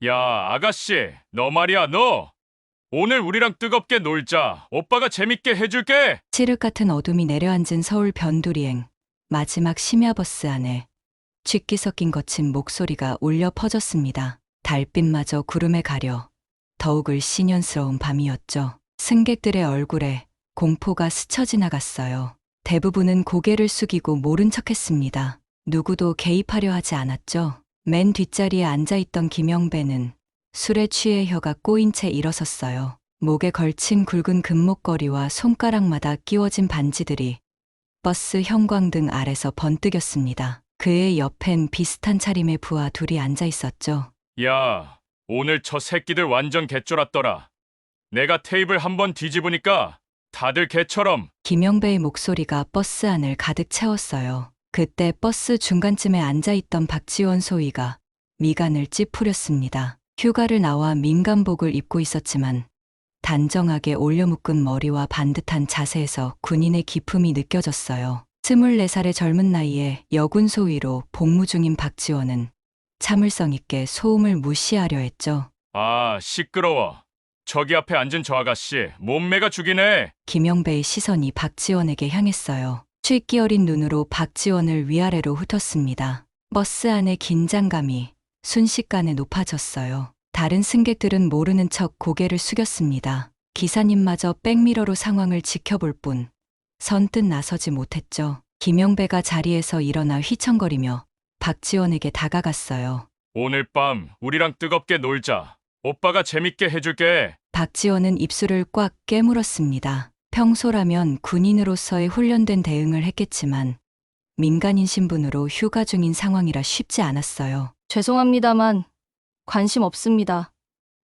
야, 아가씨, 너 말이야, 너. 오늘 우리랑 뜨겁게 놀자. 오빠가 재밌게 해줄게. 칠흑 같은 어둠이 내려앉은 서울 변두리행 마지막 심야버스 안에 쥐기 섞인 거친 목소리가 울려 퍼졌습니다. 달빛마저 구름에 가려 더욱을 시년스러운 밤이었죠. 승객들의 얼굴에 공포가 스쳐 지나갔어요. 대부분은 고개를 숙이고 모른 척했습니다. 누구도 개입하려 하지 않았죠. 맨 뒷자리에 앉아있던 김영배는 술에 취해 혀가 꼬인 채 일어섰어요. 목에 걸친 굵은 금목걸이와 손가락마다 끼워진 반지들이 버스 형광등 아래서 번뜩였습니다. 그의 옆엔 비슷한 차림의 부하 둘이 앉아 있었죠. 야, 오늘 저 새끼들 완전 개쫄았더라. 내가 테이블 한번 뒤집으니까 다들 개처럼. 김영배의 목소리가 버스 안을 가득 채웠어요. 그때 버스 중간쯤에 앉아있던 박지원 소위가 미간을 찌푸렸습니다. 휴가를 나와 민간복을 입고 있었지만 단정하게 올려묶은 머리와 반듯한 자세에서 군인의 기품이 느껴졌어요. 24살의 젊은 나이에 여군 소위로 복무 중인 박지원은 참을성 있게 소음을 무시하려 했죠. 아, 시끄러워. 저기 앞에 앉은 저 아가씨, 몸매가 죽이네. 김영배의 시선이 박지원에게 향했어요. 취기 어린 눈으로 박지원을 위아래로 훑었습니다. 버스 안의 긴장감이 순식간에 높아졌어요. 다른 승객들은 모르는 척 고개를 숙였습니다. 기사님마저 백미러로 상황을 지켜볼 뿐 선뜻 나서지 못했죠. 김영배가 자리에서 일어나 휘청거리며 박지원에게 다가갔어요. 오늘 밤 우리랑 뜨겁게 놀자. 오빠가 재밌게 해줄게. 박지원은 입술을 꽉 깨물었습니다. 평소라면 군인으로서의 훈련된 대응을 했겠지만 민간인 신분으로 휴가 중인 상황이라 쉽지 않았어요. 죄송합니다만 관심 없습니다.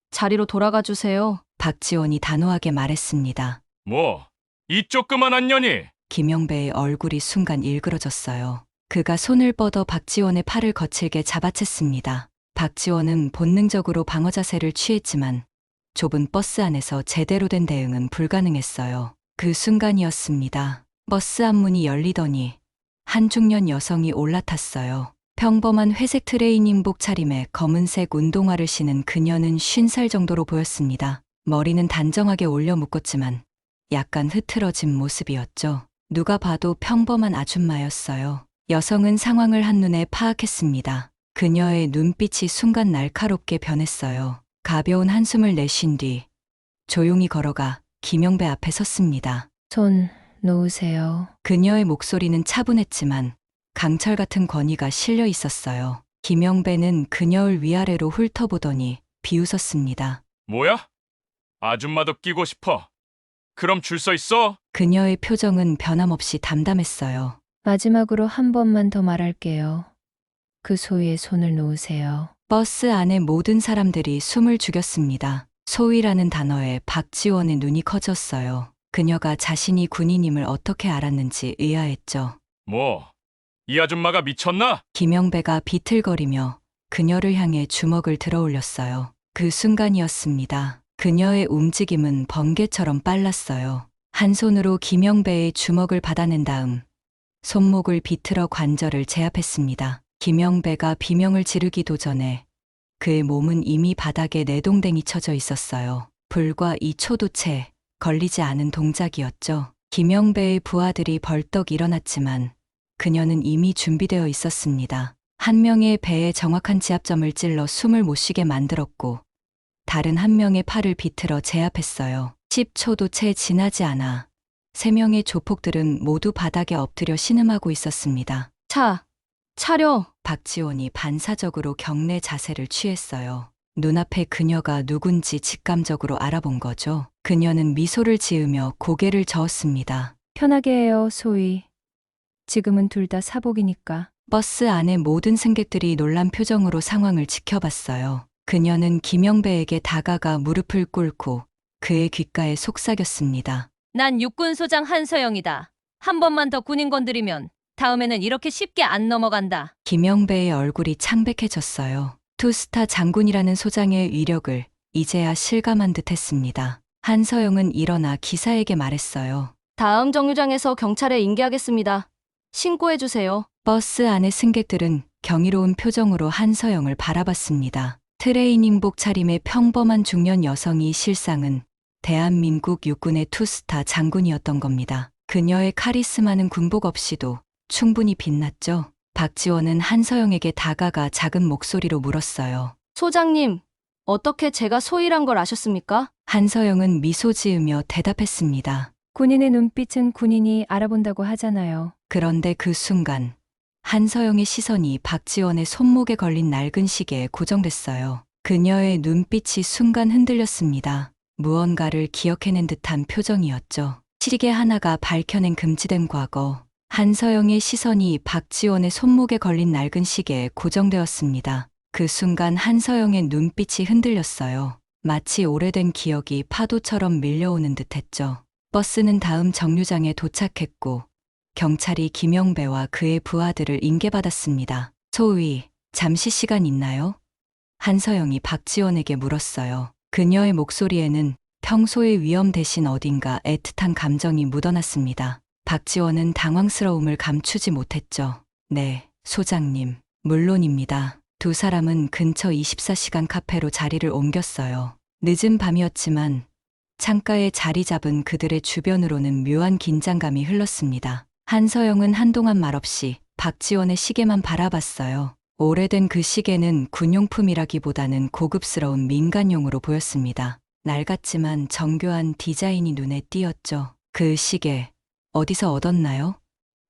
자리로 돌아가 주세요. 박지원이 단호하게 말했습니다. 뭐, 이 조그만한 년이. 김영배의 얼굴이 순간 일그러졌어요. 그가 손을 뻗어 박지원의 팔을 거칠게 잡아챘습니다. 박지원은 본능적으로 방어 자세를 취했지만 좁은 버스 안에서 제대로 된 대응은 불가능했어요. 그 순간이었습니다. 버스 앞문이 열리더니 한 중년 여성이 올라탔어요. 평범한 회색 트레이닝복 차림에 검은색 운동화를 신은 그녀는 50살 정도로 보였습니다. 머리는 단정하게 올려 묶었지만 약간 흐트러진 모습이었죠. 누가 봐도 평범한 아줌마였어요. 여성은 상황을 한눈에 파악했습니다. 그녀의 눈빛이 순간 날카롭게 변했어요. 가벼운 한숨을 내쉰 뒤 조용히 걸어가 김영배 앞에 섰습니다. 손 놓으세요. 그녀의 목소리는 차분했지만 강철 같은 권위가 실려 있었어요. 김영배는 그녀를 위아래로 훑어보더니 비웃었습니다. 뭐야? 아줌마도 끼고 싶어. 그럼 줄 서 있어? 그녀의 표정은 변함없이 담담했어요. 마지막으로 한 번만 더 말할게요. 그 소위에 손을 놓으세요. 버스 안의 모든 사람들이 숨을 죽였습니다. 소위라는 단어에 박지원의 눈이 커졌어요. 그녀가 자신이 군인임을 어떻게 알았는지 의아했죠. 뭐, 이 아줌마가 미쳤나? 김영배가 비틀거리며 그녀를 향해 주먹을 들어 올렸어요. 그 순간이었습니다. 그녀의 움직임은 번개처럼 빨랐어요. 한 손으로 김영배의 주먹을 받아낸 다음 손목을 비틀어 관절을 제압했습니다. 김영배가 비명을 지르기도 전에 그의 몸은 이미 바닥에 내동댕이 쳐져 있었어요. 불과 2초도 채 걸리지 않은 동작이었죠. 김영배의 부하들이 벌떡 일어났지만 그녀는 이미 준비되어 있었습니다. 한 명의 배에 정확한 지압점을 찔러 숨을 못 쉬게 만들었고 다른 한 명의 팔을 비틀어 제압했어요. 10초도 채 지나지 않아 3명의 조폭들은 모두 바닥에 엎드려 신음하고 있었습니다. 차려. 박지원이 반사적으로 경례 자세를 취했어요. 눈앞에 그녀가 누군지 직감적으로 알아본 거죠. 그녀는 미소를 지으며 고개를 저었습니다. 편하게 해요, 소위. 지금은 둘 다 사복이니까. 버스 안의 모든 승객들이 놀란 표정으로 상황을 지켜봤어요. 그녀는 김영배에게 다가가 무릎을 꿇고 그의 귓가에 속삭였습니다. 난 육군소장 한서영이다. 한 번만 더 군인 건드리면 다음에는 이렇게 쉽게 안 넘어간다. 김영배의 얼굴이 창백해졌어요. 투스타 장군이라는 소장의 위력을 이제야 실감한 듯 했습니다. 한서영은 일어나 기사에게 말했어요. 다음 정류장에서 경찰에 인계하겠습니다. 신고해 주세요. 버스 안의 승객들은 경이로운 표정으로 한서영을 바라봤습니다. 트레이닝복 차림의 평범한 중년 여성이 실상은 대한민국 육군의 투스타 장군이었던 겁니다. 그녀의 카리스마는 군복 없이도 충분히 빛났죠. 박지원은 한서영에게 다가가 작은 목소리로 물었어요. 소장님, 어떻게 제가 소희란 걸 아셨습니까? 한서영은 미소 지으며 대답했습니다. 군인의 눈빛은 군인이 알아본다고 하잖아요. 그런데 그 순간 한서영의 시선이 박지원의 손목에 걸린 낡은 시계에 고정됐어요. 그녀의 눈빛이 순간 흔들렸습니다. 무언가를 기억해낸 듯한 표정이었죠. 시계 하나가 밝혀낸 금지된 과거. 한서영의 시선이 박지원의 손목에 걸린 낡은 시계에 고정되었습니다. 그 순간 한서영의 눈빛이 흔들렸어요. 마치 오래된 기억이 파도처럼 밀려오는 듯했죠. 버스는 다음 정류장에 도착했고 경찰이 김영배와 그의 부하들을 인계받았습니다. 소위, 잠시 시간 있나요? 한서영이 박지원에게 물었어요. 그녀의 목소리에는 평소의 위험 대신 어딘가 애틋한 감정이 묻어났습니다. 박지원은 당황스러움을 감추지 못했죠. 네, 소장님. 물론입니다. 두 사람은 근처 24시간 카페로 자리를 옮겼어요. 늦은 밤이었지만 창가에 자리 잡은 그들의 주변으로는 묘한 긴장감이 흘렀습니다. 한서영은 한동안 말없이 박지원의 시계만 바라봤어요. 오래된 그 시계는 군용품이라기보다는 고급스러운 민간용으로 보였습니다. 낡았지만 정교한 디자인이 눈에 띄었죠. 그 시계, 어디서 얻었나요?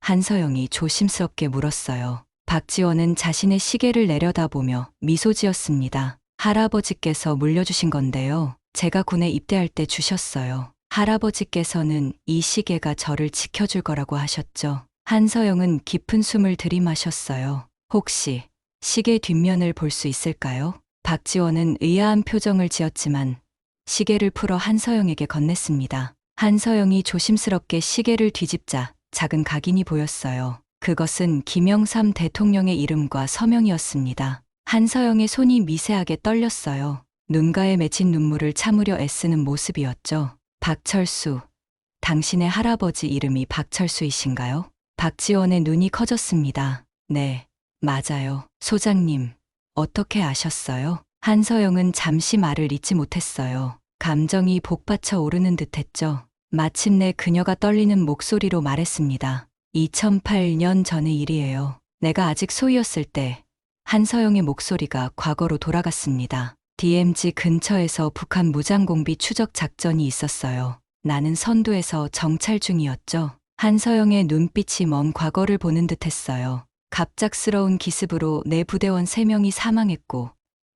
한서영이 조심스럽게 물었어요. 박지원은 자신의 시계를 내려다보며 미소 지었습니다. 할아버지께서 물려주신 건데요. 제가 군에 입대할 때 주셨어요. 할아버지께서는 이 시계가 저를 지켜줄 거라고 하셨죠. 한서영은 깊은 숨을 들이마셨어요. 혹시 시계 뒷면을 볼 수 있을까요? 박지원은 의아한 표정을 지었지만 시계를 풀어 한서영에게 건넸습니다. 한서영이 조심스럽게 시계를 뒤집자 작은 각인이 보였어요. 그것은 김영삼 대통령의 이름과 서명이었습니다. 한서영의 손이 미세하게 떨렸어요. 눈가에 맺힌 눈물을 참으려 애쓰는 모습이었죠. 박철수, 당신의 할아버지 이름이 박철수이신가요? 박지원의 눈이 커졌습니다. 네, 맞아요. 소장님, 어떻게 아셨어요? 한서영은 잠시 말을 잇지 못했어요. 감정이 복받쳐 오르는 듯했죠. 마침내 그녀가 떨리는 목소리로 말했습니다. 2008년 전의 일이에요. 내가 아직 소희였을 때 한서영의 목소리가 과거로 돌아갔습니다. DMZ 근처에서 북한 무장공비 추적 작전이 있었어요. 나는 선두에서 정찰 중이었죠. 한서영의 눈빛이 먼 과거를 보는 듯했어요. 갑작스러운 기습으로 내 부대원 3명이 사망했고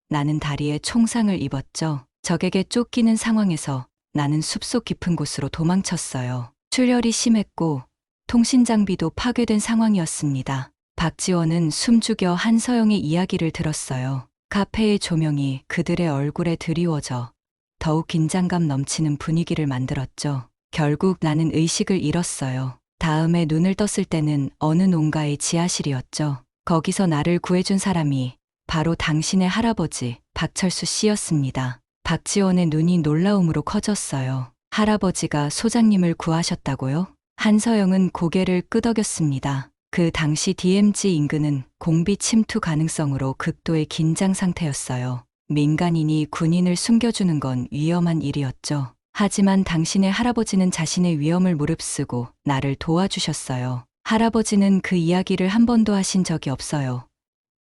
나는 다리에 총상을 입었죠. 적에게 쫓기는 상황에서 나는 숲속 깊은 곳으로 도망쳤어요. 출혈이 심했고 통신 장비도 파괴된 상황이었습니다. 박지원은 숨죽여 한서영의 이야기를 들었어요. 카페의 조명이 그들의 얼굴에 드리워져 더욱 긴장감 넘치는 분위기를 만들었죠. 결국 나는 의식을 잃었어요. 다음에 눈을 떴을 때는 어느 농가의 지하실이었죠. 거기서 나를 구해준 사람이 바로 당신의 할아버지 박철수 씨였습니다. 박지원의 눈이 놀라움으로 커졌어요. 할아버지가 소장님을 구하셨다고요? 한서영은 고개를 끄덕였습니다. 그 당시 DMZ 인근은 공비 침투 가능성으로 극도의 긴장 상태였어요. 민간인이 군인을 숨겨주는 건 위험한 일이었죠. 하지만 당신의 할아버지는 자신의 위험을 무릅쓰고 나를 도와주셨어요. 할아버지는 그 이야기를 한 번도 하신 적이 없어요.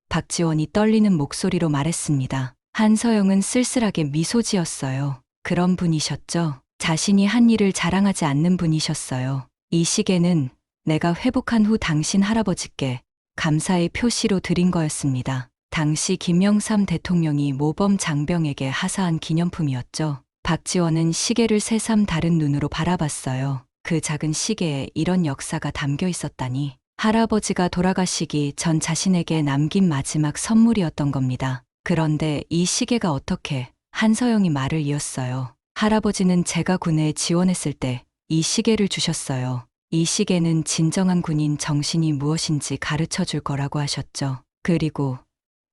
박지원이 떨리는 목소리로 말했습니다. 한서영은 쓸쓸하게 미소 지었어요. 그런 분이셨죠. 자신이 한 일을 자랑하지 않는 분이셨어요. 이 시계는 내가 회복한 후 당신 할아버지께 감사의 표시로 드린 거였습니다. 당시 김영삼 대통령이 모범 장병에게 하사한 기념품이었죠. 박지원은 시계를 새삼 다른 눈으로 바라봤어요. 그 작은 시계에 이런 역사가 담겨 있었다니. 할아버지가 돌아가시기 전 자신에게 남긴 마지막 선물이었던 겁니다. 그런데 이 시계가 어떻게? 한서영이 말을 이었어요. 할아버지는 제가 군에 지원했을 때 이 시계를 주셨어요. 이 시계는 진정한 군인 정신이 무엇인지 가르쳐 줄 거라고 하셨죠. 그리고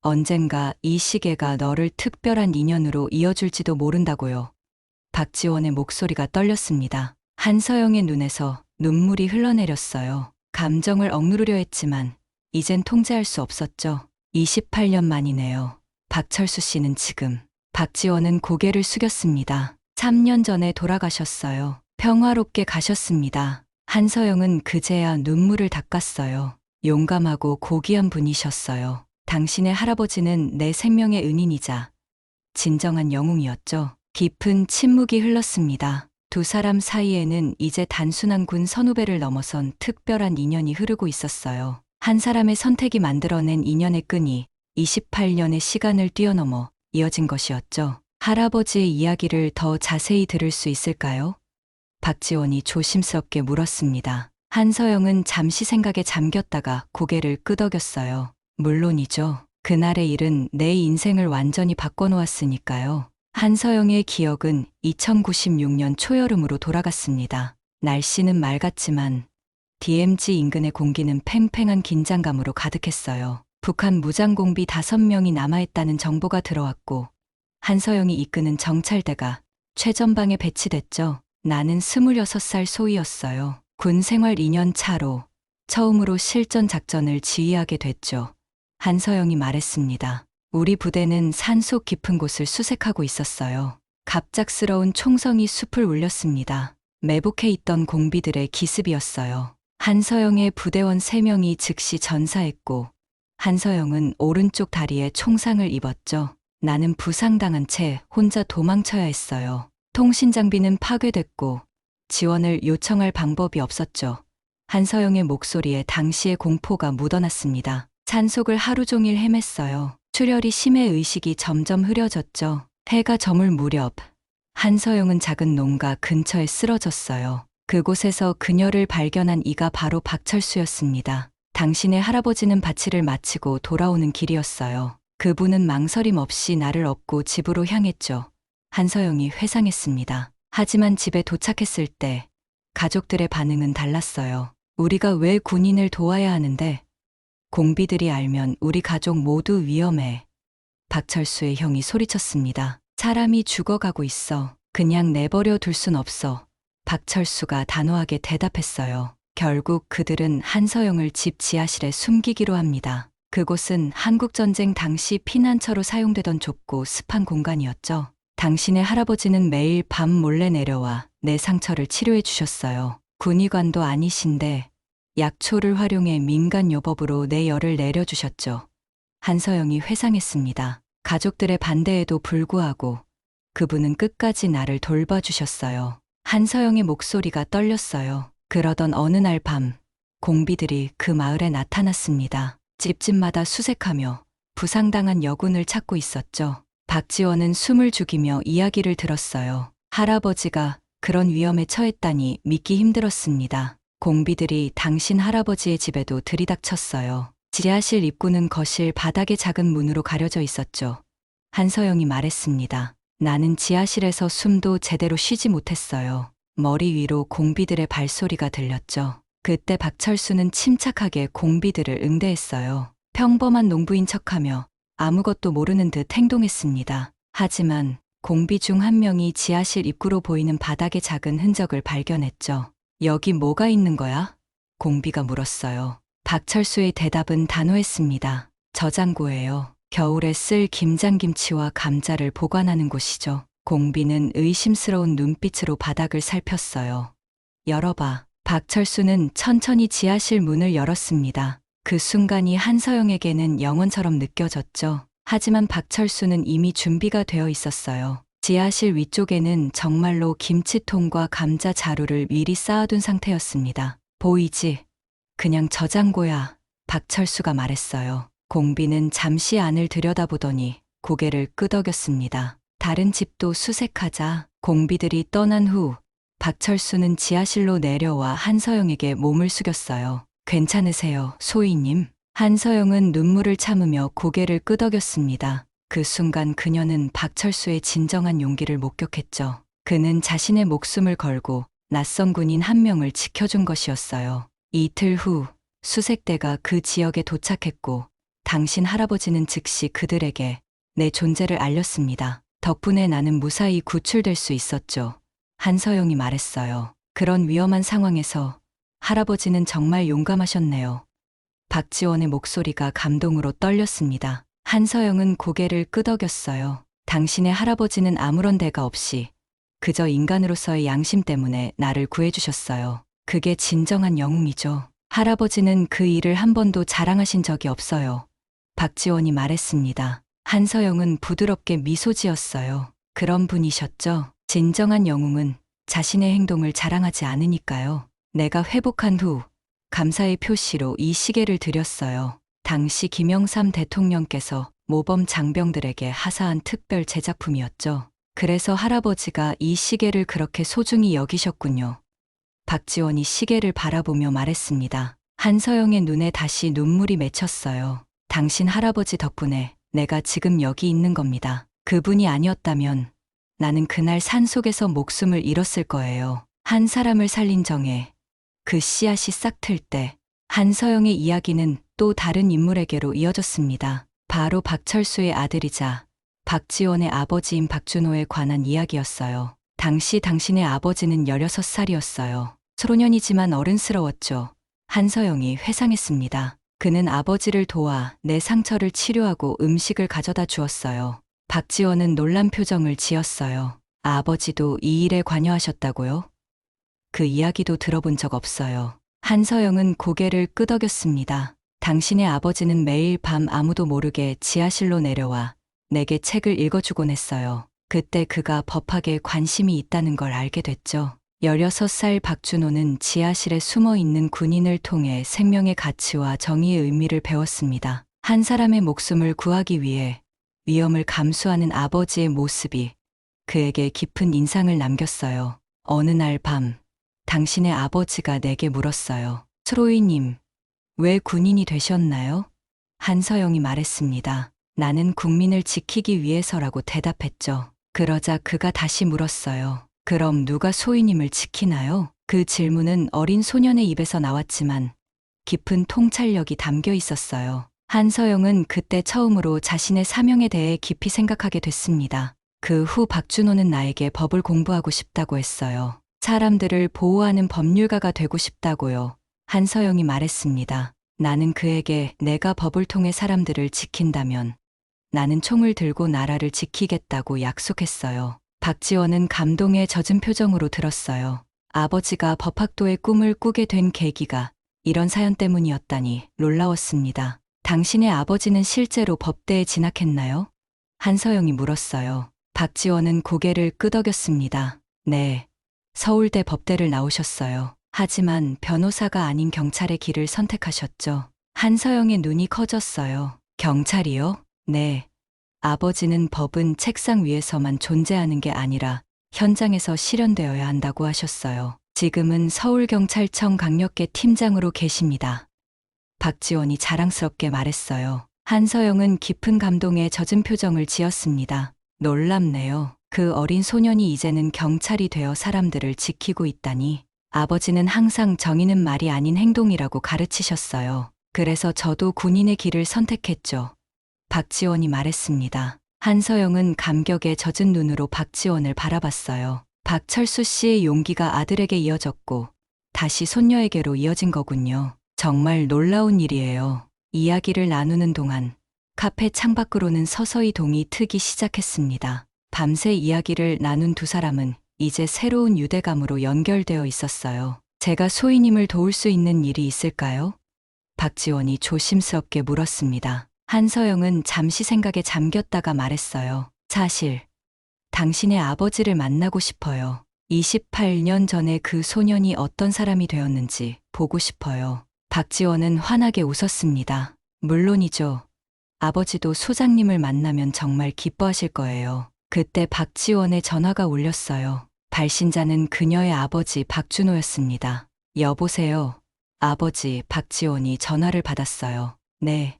언젠가 이 시계가 너를 특별한 인연으로 이어줄지도 모른다고요. 박지원의 목소리가 떨렸습니다. 한서영의 눈에서 눈물이 흘러내렸어요. 감정을 억누르려 했지만 이젠 통제할 수 없었죠. 28년 만이네요. 박철수 씨는 지금. 박지원은 고개를 숙였습니다. 3년 전에 돌아가셨어요. 평화롭게 가셨습니다. 한서영은 그제야 눈물을 닦았어요. 용감하고 고귀한 분이셨어요. 당신의 할아버지는 내 생명의 은인이자 진정한 영웅이었죠. 깊은 침묵이 흘렀습니다. 두 사람 사이에는 이제 단순한 군 선후배를 넘어선 특별한 인연이 흐르고 있었어요. 한 사람의 선택이 만들어낸 인연의 끈이 28년의 시간을 뛰어넘어 이어진 것이었죠. 할아버지의 이야기를 더 자세히 들을 수 있을까요? 박지원이 조심스럽게 물었습니다. 한서영은 잠시 생각에 잠겼다가 고개를 끄덕였어요. 물론이죠. 그날의 일은 내 인생을 완전히 바꿔놓았으니까요. 한서영의 기억은 2096년 초여름으로 돌아갔습니다. 날씨는 맑았지만 DMZ 인근의 공기는 팽팽한 긴장감으로 가득했어요. 북한 무장공비 5명이 남아있다는 정보가 들어왔고 한서영이 이끄는 정찰대가 최전방에 배치됐죠. 나는 26살 소위였어요. 군 생활 2년 차로 처음으로 실전 작전을 지휘하게 됐죠. 한서영이 말했습니다. 우리 부대는 산속 깊은 곳을 수색하고 있었어요. 갑작스러운 총성이 숲을 울렸습니다. 매복해 있던 공비들의 기습이었어요. 한서영의 부대원 3명이 즉시 전사했고 한서영은 오른쪽 다리에 총상을 입었죠. 나는 부상당한 채 혼자 도망쳐야 했어요. 통신 장비는 파괴됐고 지원을 요청할 방법이 없었죠. 한서영의 목소리에 당시의 공포가 묻어났습니다. 산속을 하루 종일 헤맸어요. 출혈이 심해 의식이 점점 흐려졌죠. 해가 저물 무렵 한서영은 작은 농가 근처에 쓰러졌어요. 그곳에서 그녀를 발견한 이가 바로 박철수였습니다. 당신의 할아버지는 바치를 마치고 돌아오는 길이었어요. 그분은 망설임 없이 나를 업고 집으로 향했죠. 한서영이 회상했습니다. 하지만 집에 도착했을 때 가족들의 반응은 달랐어요. 우리가 왜 군인을 도와야 하는데? 공비들이 알면 우리 가족 모두 위험해. 박철수의 형이 소리쳤습니다. 사람이 죽어가고 있어. 그냥 내버려 둘 순 없어. 박철수가 단호하게 대답했어요. 결국 그들은 한서영을 집 지하실에 숨기기로 합니다. 그곳은 한국전쟁 당시 피난처로 사용되던 좁고 습한 공간이었죠. 당신의 할아버지는 매일 밤 몰래 내려와 내 상처를 치료해 주셨어요. 군의관도 아니신데 약초를 활용해 민간 요법으로 내 열을 내려주셨죠. 한서영이 회상했습니다. 가족들의 반대에도 불구하고 그분은 끝까지 나를 돌봐주셨어요. 한서영의 목소리가 떨렸어요. 그러던 어느 날 밤 공비들이 그 마을에 나타났습니다. 집집마다 수색하며 부상당한 여군을 찾고 있었죠. 박지원은 숨을 죽이며 이야기를 들었어요. 할아버지가 그런 위험에 처했다니 믿기 힘들었습니다. 공비들이 당신 할아버지의 집에도 들이닥쳤어요. 지하실 입구는 거실 바닥에 작은 문으로 가려져 있었죠. 한서영이 말했습니다. 나는 지하실에서 숨도 제대로 쉬지 못했어요. 머리 위로 공비들의 발소리가 들렸죠. 그때 박철수는 침착하게 공비들을 응대했어요. 평범한 농부인 척하며 아무것도 모르는 듯 행동했습니다. 하지만 공비 중 한 명이 지하실 입구로 보이는 바닥에 작은 흔적을 발견했죠. 여기 뭐가 있는 거야? 공비가 물었어요. 박철수의 대답은 단호했습니다. 저장고예요. 겨울에 쓸 김장김치와 감자를 보관하는 곳이죠. 공비는 의심스러운 눈빛으로 바닥을 살폈어요. 열어봐. 박철수는 천천히 지하실 문을 열었습니다. 그 순간이 한서영에게는 영원처럼 느껴졌죠. 하지만 박철수는 이미 준비가 되어 있었어요. 지하실 위쪽에는 정말로 김치통과 감자 자루를 미리 쌓아둔 상태였습니다. 보이지? 그냥 저장고야. 박철수가 말했어요. 공비는 잠시 안을 들여다보더니 고개를 끄덕였습니다. 다른 집도 수색하자. 공비들이 떠난 후 박철수는 지하실로 내려와 한서영에게 몸을 숙였어요. 괜찮으세요, 소희님? 한서영은 눈물을 참으며 고개를 끄덕였습니다. 그 순간 그녀는 박철수의 진정한 용기를 목격했죠. 그는 자신의 목숨을 걸고 낯선 군인 한 명을 지켜준 것이었어요. 이틀 후 수색대가 그 지역에 도착했고 당신 할아버지는 즉시 그들에게 내 존재를 알렸습니다. 덕분에 나는 무사히 구출될 수 있었죠. 한서영이 말했어요. 그런 위험한 상황에서 할아버지는 정말 용감하셨네요. 박지원의 목소리가 감동으로 떨렸습니다. 한서영은 고개를 끄덕였어요. 당신의 할아버지는 아무런 대가 없이 그저 인간으로서의 양심 때문에 나를 구해주셨어요. 그게 진정한 영웅이죠. 할아버지는 그 일을 한 번도 자랑하신 적이 없어요. 박지원이 말했습니다. 한서영은 부드럽게 미소 지었어요. 그런 분이셨죠? 진정한 영웅은 자신의 행동을 자랑하지 않으니까요. 내가 회복한 후 감사의 표시로 이 시계를 드렸어요. 당시 김영삼 대통령께서 모범 장병들에게 하사한 특별 제작품이었죠. 그래서 할아버지가 이 시계를 그렇게 소중히 여기셨군요. 박지원이 시계를 바라보며 말했습니다. 한서영의 눈에 다시 눈물이 맺혔어요. 당신 할아버지 덕분에 내가 지금 여기 있는 겁니다. 그분이 아니었다면 나는 그날 산속에서 목숨을 잃었을 거예요. 한 사람을 살린 정에 그 씨앗이 싹 틀 때 한서영의 이야기는 또 다른 인물에게로 이어졌습니다. 바로 박철수의 아들이자 박지원의 아버지인 박준호에 관한 이야기였어요. 당시 당신의 아버지는 16살이었어요. 소년이지만 어른스러웠죠. 한서영이 회상했습니다. 그는 아버지를 도와 내 상처를 치료하고 음식을 가져다 주었어요. 박지원은 놀란 표정을 지었어요. 아버지도 이 일에 관여하셨다고요? 그 이야기도 들어본 적 없어요. 한서영은 고개를 끄덕였습니다. 당신의 아버지는 매일 밤 아무도 모르게 지하실로 내려와 내게 책을 읽어주곤 했어요. 그때 그가 법학에 관심이 있다는 걸 알게 됐죠. 16살 박준호는 지하실에 숨어 있는 군인을 통해 생명의 가치와 정의의 의미를 배웠습니다. 한 사람의 목숨을 구하기 위해 위험을 감수하는 아버지의 모습이 그에게 깊은 인상을 남겼어요. 어느 날 밤, 당신의 아버지가 내게 물었어요. 트로이님, 왜 군인이 되셨나요? 한서영이 말했습니다. 나는 국민을 지키기 위해서라고 대답했죠. 그러자 그가 다시 물었어요. 그럼 누가 소희님을 지키나요? 그 질문은 어린 소년의 입에서 나왔지만 깊은 통찰력이 담겨 있었어요. 한서영은 그때 처음으로 자신의 사명에 대해 깊이 생각하게 됐습니다. 그 후 박준호는 나에게 법을 공부하고 싶다고 했어요. 사람들을 보호하는 법률가가 되고 싶다고요. 한서영이 말했습니다. 나는 그에게 내가 법을 통해 사람들을 지킨다면 나는 총을 들고 나라를 지키겠다고 약속했어요. 박지원은 감동에 젖은 표정으로 들었어요. 아버지가 법학도의 꿈을 꾸게 된 계기가 이런 사연 때문이었다니 놀라웠습니다. 당신의 아버지는 실제로 법대에 진학했나요? 한서영이 물었어요. 박지원은 고개를 끄덕였습니다. 네, 서울대 법대를 나오셨어요. 하지만 변호사가 아닌 경찰의 길을 선택하셨죠. 한서영의 눈이 커졌어요. 경찰이요? 네. 아버지는 법은 책상 위에서만 존재하는 게 아니라 현장에서 실현되어야 한다고 하셨어요. 지금은 서울경찰청 강력계 팀장으로 계십니다. 박지원이 자랑스럽게 말했어요. 한서영은 깊은 감동에 젖은 표정을 지었습니다. 놀랍네요. 그 어린 소년이 이제는 경찰이 되어 사람들을 지키고 있다니. 아버지는 항상 정의는 말이 아닌 행동이라고 가르치셨어요. 그래서 저도 군인의 길을 선택했죠. 박지원이 말했습니다. 한서영은 감격에 젖은 눈으로 박지원을 바라봤어요. 박철수 씨의 용기가 아들에게 이어졌고 다시 손녀에게로 이어진 거군요. 정말 놀라운 일이에요. 이야기를 나누는 동안 카페 창밖으로는 서서히 동이 트기 시작했습니다. 밤새 이야기를 나눈 두 사람은 이제 새로운 유대감으로 연결되어 있었어요. 제가 소희님을 도울 수 있는 일이 있을까요? 박지원이 조심스럽게 물었습니다. 한서영은 잠시 생각에 잠겼다가 말했어요. 사실 당신의 아버지를 만나고 싶어요. 28년 전에 그 소년이 어떤 사람이 되었는지 보고 싶어요. 박지원은 환하게 웃었습니다. 물론이죠. 아버지도 소장님을 만나면 정말 기뻐하실 거예요. 그때 박지원의 전화가 울렸어요. 발신자는 그녀의 아버지 박준호였습니다. 여보세요. 아버지 박지원이 전화를 받았어요. 네.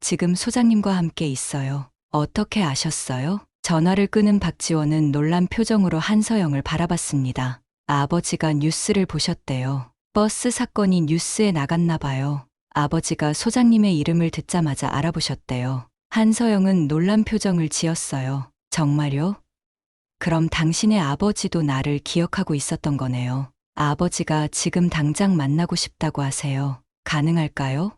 지금 소장님과 함께 있어요. 어떻게 아셨어요? 전화를 끄는 박지원은 놀란 표정으로 한서영을 바라봤습니다. 아버지가 뉴스를 보셨대요. 버스 사건이 뉴스에 나갔나 봐요. 아버지가 소장님의 이름을 듣자마자 알아보셨대요. 한서영은 놀란 표정을 지었어요. 정말요? 그럼 당신의 아버지도 나를 기억하고 있었던 거네요. 아버지가 지금 당장 만나고 싶다고 하세요. 가능할까요?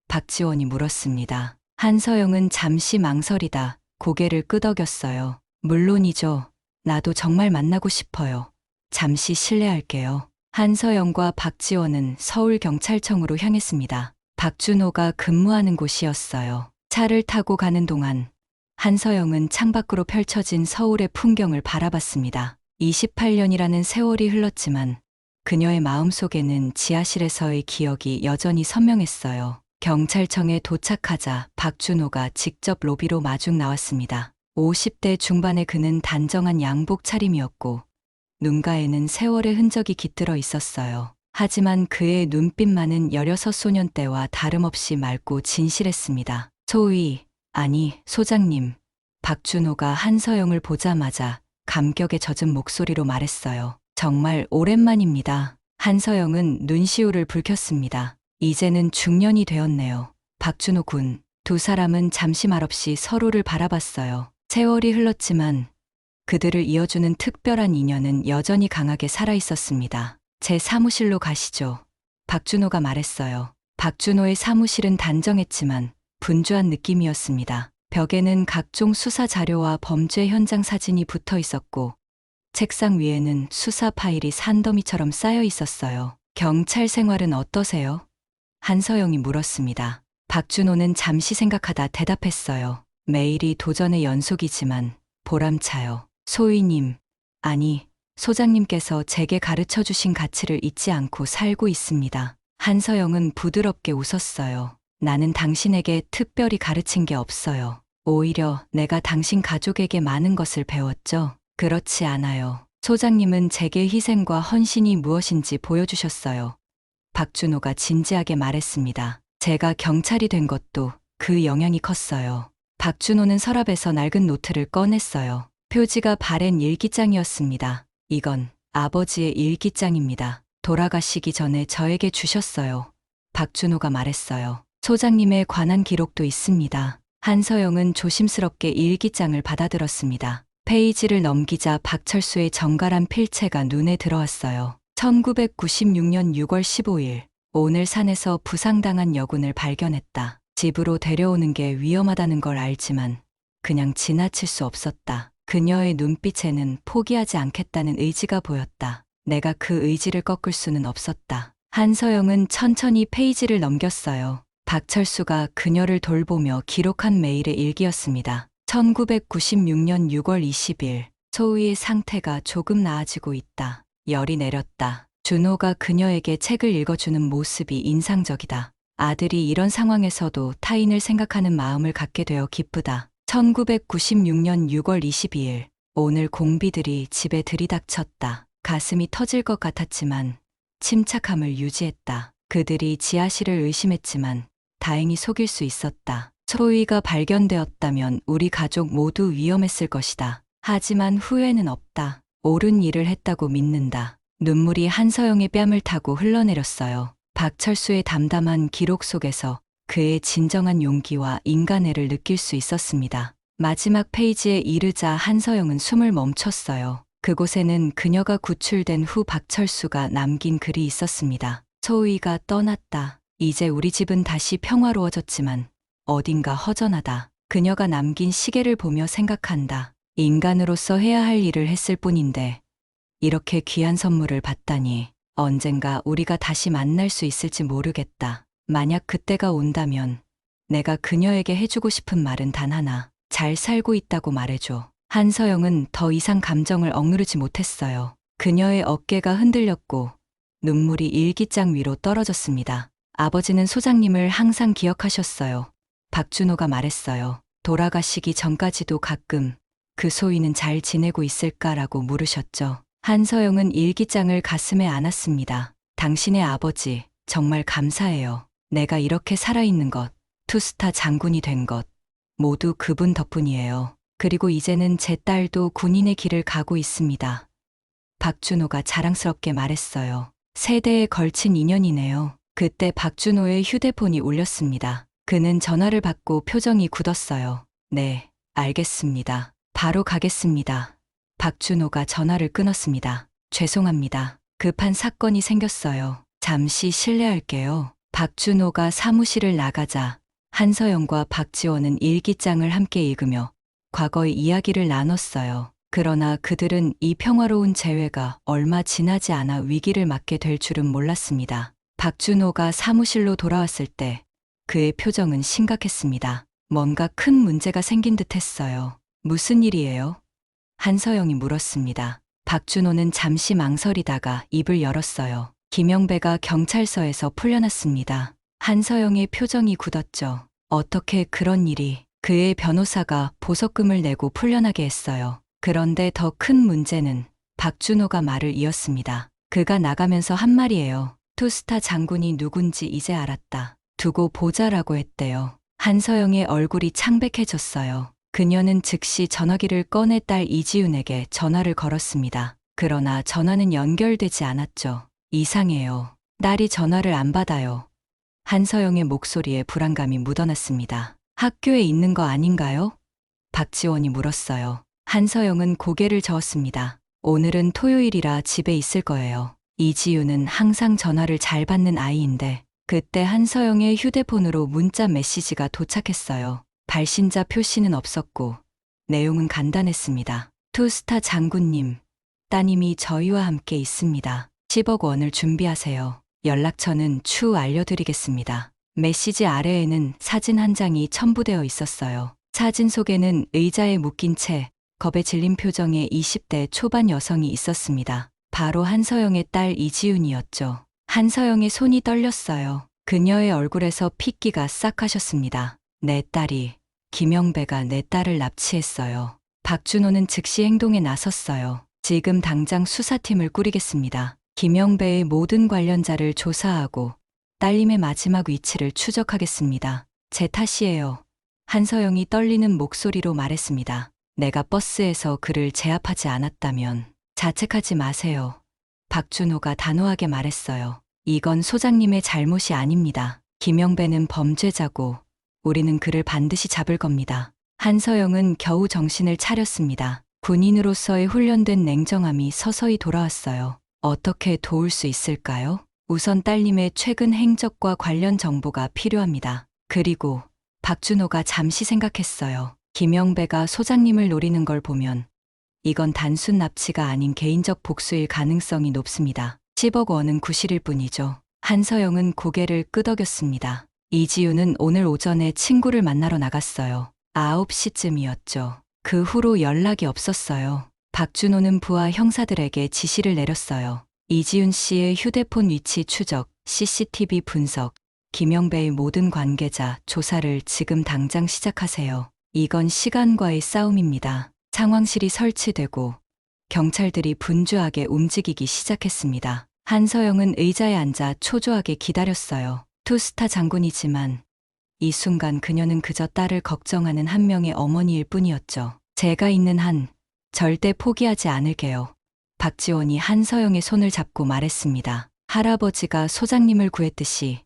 박지원이 물었습니다. 한서영은 잠시 망설이다 고개를 끄덕였어요. 물론이죠. 나도 정말 만나고 싶어요. 잠시 실례할게요. 한서영과 박지원은 서울경찰청으로 향했습니다. 박준호가 근무하는 곳이었어요. 차를 타고 가는 동안 한서영은 창밖으로 펼쳐진 서울의 풍경을 바라봤습니다. 28년이라는 세월이 흘렀지만 그녀의 마음속에는 지하실에서의 기억이 여전히 선명했어요. 경찰청에 도착하자 박준호가 직접 로비로 마중 나왔습니다. 50대 중반의 그는 단정한 양복 차림이었고 눈가에는 세월의 흔적이 깃들어 있었어요. 하지만 그의 눈빛만은 16소년 때와 다름없이 맑고 진실했습니다. 소위, 아니, 소장님. 박준호가 한서영을 보자마자 감격에 젖은 목소리로 말했어요. 정말 오랜만입니다. 한서영은 눈시울을 붉혔습니다. 이제는 중년이 되었네요. 박준호 군. 두 사람은 잠시 말없이 서로를 바라봤어요. 세월이 흘렀지만 그들을 이어주는 특별한 인연은 여전히 강하게 살아있었습니다. 제 사무실로 가시죠. 박준호가 말했어요. 박준호의 사무실은 단정했지만 분주한 느낌이었습니다. 벽에는 각종 수사 자료와 범죄 현장 사진이 붙어 있었고 책상 위에는 수사 파일이 산더미처럼 쌓여 있었어요. 경찰 생활은 어떠세요? 한서영이 물었습니다. 박준호는 잠시 생각하다 대답했어요. 매일이 도전의 연속이지만 보람차요. 소희님, 아니, 소장님께서 제게 가르쳐 주신 가치를 잊지 않고 살고 있습니다. 한서영은 부드럽게 웃었어요. 나는 당신에게 특별히 가르친 게 없어요. 오히려 내가 당신 가족에게 많은 것을 배웠죠. 그렇지 않아요. 소장님은 제게 희생과 헌신이 무엇인지 보여주셨어요. 박준호가 진지하게 말했습니다. 제가 경찰이 된 것도 그 영향이 컸어요. 박준호는 서랍에서 낡은 노트를 꺼냈어요. 표지가 바랜 일기장이었습니다. 이건 아버지의 일기장입니다. 돌아가시기 전에 저에게 주셨어요. 박준호가 말했어요. 소장님에 관한 기록도 있습니다. 한서영은 조심스럽게 일기장을 받아들었습니다. 페이지를 넘기자 박철수의 정갈한 필체가 눈에 들어왔어요. 1996년 6월 15일, 오늘 산에서 부상당한 여군을 발견했다. 집으로 데려오는 게 위험하다는 걸 알지만 그냥 지나칠 수 없었다. 그녀의 눈빛에는 포기하지 않겠다는 의지가 보였다. 내가 그 의지를 꺾을 수는 없었다. 한서영은 천천히 페이지를 넘겼어요. 박철수가 그녀를 돌보며 기록한 메일의 일기였습니다. 1996년 6월 20일, 소희의 상태가 조금 나아지고 있다. 열이 내렸다. 준호가 그녀에게 책을 읽어주는 모습이 인상적이다. 아들이 이런 상황에서도 타인을 생각하는 마음을 갖게 되어 기쁘다. 1996년 6월 22일, 오늘 공비들이 집에 들이닥쳤다. 가슴이 터질 것 같았지만 침착함을 유지했다. 그들이 지하실을 의심했지만 다행히 속일 수 있었다. 소희가 발견되었다면 우리 가족 모두 위험했을 것이다. 하지만 후회는 없다. 옳은 일을 했다고 믿는다. 눈물이 한서영의 뺨을 타고 흘러내렸어요. 박철수의 담담한 기록 속에서 그의 진정한 용기와 인간애를 느낄 수 있었습니다. 마지막 페이지에 이르자 한서영은 숨을 멈췄어요. 그곳에는 그녀가 구출된 후 박철수가 남긴 글이 있었습니다. 소희가 떠났다. 이제 우리 집은 다시 평화로워졌지만 어딘가 허전하다. 그녀가 남긴 시계를 보며 생각한다. 인간으로서 해야 할 일을 했을 뿐인데 이렇게 귀한 선물을 받다니. 언젠가 우리가 다시 만날 수 있을지 모르겠다. 만약 그때가 온다면 내가 그녀에게 해주고 싶은 말은 단 하나. 잘 살고 있다고 말해줘. 한서영은 더 이상 감정을 억누르지 못했어요. 그녀의 어깨가 흔들렸고 눈물이 일기장 위로 떨어졌습니다. 아버지는 소장님을 항상 기억하셨어요. 박준호가 말했어요. 돌아가시기 전까지도 가끔 그 소희는 잘 지내고 있을까라고 물으셨죠. 한서영은 일기장을 가슴에 안았습니다. 당신의 아버지, 정말 감사해요. 내가 이렇게 살아있는 것, 투스타 장군이 된 것, 모두 그분 덕분이에요. 그리고 이제는 제 딸도 군인의 길을 가고 있습니다. 박준호가 자랑스럽게 말했어요. 세대에 걸친 인연이네요. 그때 박준호의 휴대폰이 울렸습니다. 그는 전화를 받고 표정이 굳었어요. 네, 알겠습니다. 바로 가겠습니다. 박준호가 전화를 끊었습니다. 죄송합니다. 급한 사건이 생겼어요. 잠시 실례할게요. 박준호가 사무실을 나가자 한서영과 박지원은 일기장을 함께 읽으며 과거의 이야기를 나눴어요. 그러나 그들은 이 평화로운 재회가 얼마 지나지 않아 위기를 맞게 될 줄은 몰랐습니다. 박준호가 사무실로 돌아왔을 때 그의 표정은 심각했습니다. 뭔가 큰 문제가 생긴 듯 했어요. 무슨 일이에요? 한서영이 물었습니다. 박준호는 잠시 망설이다가 입을 열었어요. 김영배가 경찰서에서 풀려났습니다. 한서영의 표정이 굳었죠. 어떻게 그런 일이? 그의 변호사가 보석금을 내고 풀려나게 했어요. 그런데 더 큰 문제는 박준호가 말을 이었습니다. 그가 나가면서 한 말이에요. 투스타 장군이 누군지 이제 알았다. 두고 보자라고 했대요. 한서영의 얼굴이 창백해졌어요. 그녀는 즉시 전화기를 꺼내 딸 이지윤에게 전화를 걸었습니다. 그러나 전화는 연결되지 않았죠. 이상해요. 딸이 전화를 안 받아요. 한서영의 목소리에 불안감이 묻어났습니다. 학교에 있는 거 아닌가요? 박지원이 물었어요. 한서영은 고개를 저었습니다. 오늘은 토요일이라 집에 있을 거예요. 이지윤은 항상 전화를 잘 받는 아이인데 그때 한서영의 휴대폰으로 문자 메시지가 도착했어요. 발신자 표시는 없었고 내용은 간단했습니다. 투스타 장군님, 따님이 저희와 함께 있습니다. 10억 원을 준비하세요. 연락처는 추후 알려드리겠습니다. 메시지 아래에는 사진 한 장이 첨부되어 있었어요. 사진 속에는 의자에 묶인 채 겁에 질린 표정의 20대 초반 여성이 있었습니다. 바로 한서영의 딸 이지윤이었죠. 한서영의 손이 떨렸어요. 그녀의 얼굴에서 핏기가 싹 하셨습니다. 내 딸이, 김영배가 내 딸을 납치했어요. 박준호는 즉시 행동에 나섰어요. 지금 당장 수사팀을 꾸리겠습니다. 김영배의 모든 관련자를 조사하고 딸님의 마지막 위치를 추적하겠습니다. 제 탓이에요. 한서영이 떨리는 목소리로 말했습니다. 내가 버스에서 그를 제압하지 않았다면 자책하지 마세요. 박준호가 단호하게 말했어요. 이건 소장님의 잘못이 아닙니다. 김영배는 범죄자고 우리는 그를 반드시 잡을 겁니다. 한서영은 겨우 정신을 차렸습니다. 군인으로서의 훈련된 냉정함이 서서히 돌아왔어요. 어떻게 도울 수 있을까요? 우선 딸님의 최근 행적과 관련 정보가 필요합니다. 그리고 박준호가 잠시 생각했어요. 김영배가 소장님을 노리는 걸 보면 이건 단순 납치가 아닌 개인적 복수일 가능성이 높습니다. 10억 원은 구실일 뿐이죠. 한서영은 고개를 끄덕였습니다. 이지윤은 오늘 오전에 친구를 만나러 나갔어요. 9시쯤이었죠. 그 후로 연락이 없었어요. 박준호는 부하 형사들에게 지시를 내렸어요. 이지윤 씨의 휴대폰 위치 추적, CCTV 분석, 김영배의 모든 관계자 조사를 지금 당장 시작하세요. 이건 시간과의 싸움입니다. 상황실이 설치되고 경찰들이 분주하게 움직이기 시작했습니다. 한서영은 의자에 앉아 초조하게 기다렸어요. 투스타 장군이지만 이 순간 그녀는 그저 딸을 걱정하는 한 명의 어머니일 뿐이었죠. 제가 있는 한 절대 포기하지 않을게요. 박지원이 한서영의 손을 잡고 말했습니다. 할아버지가 소장님을 구했듯이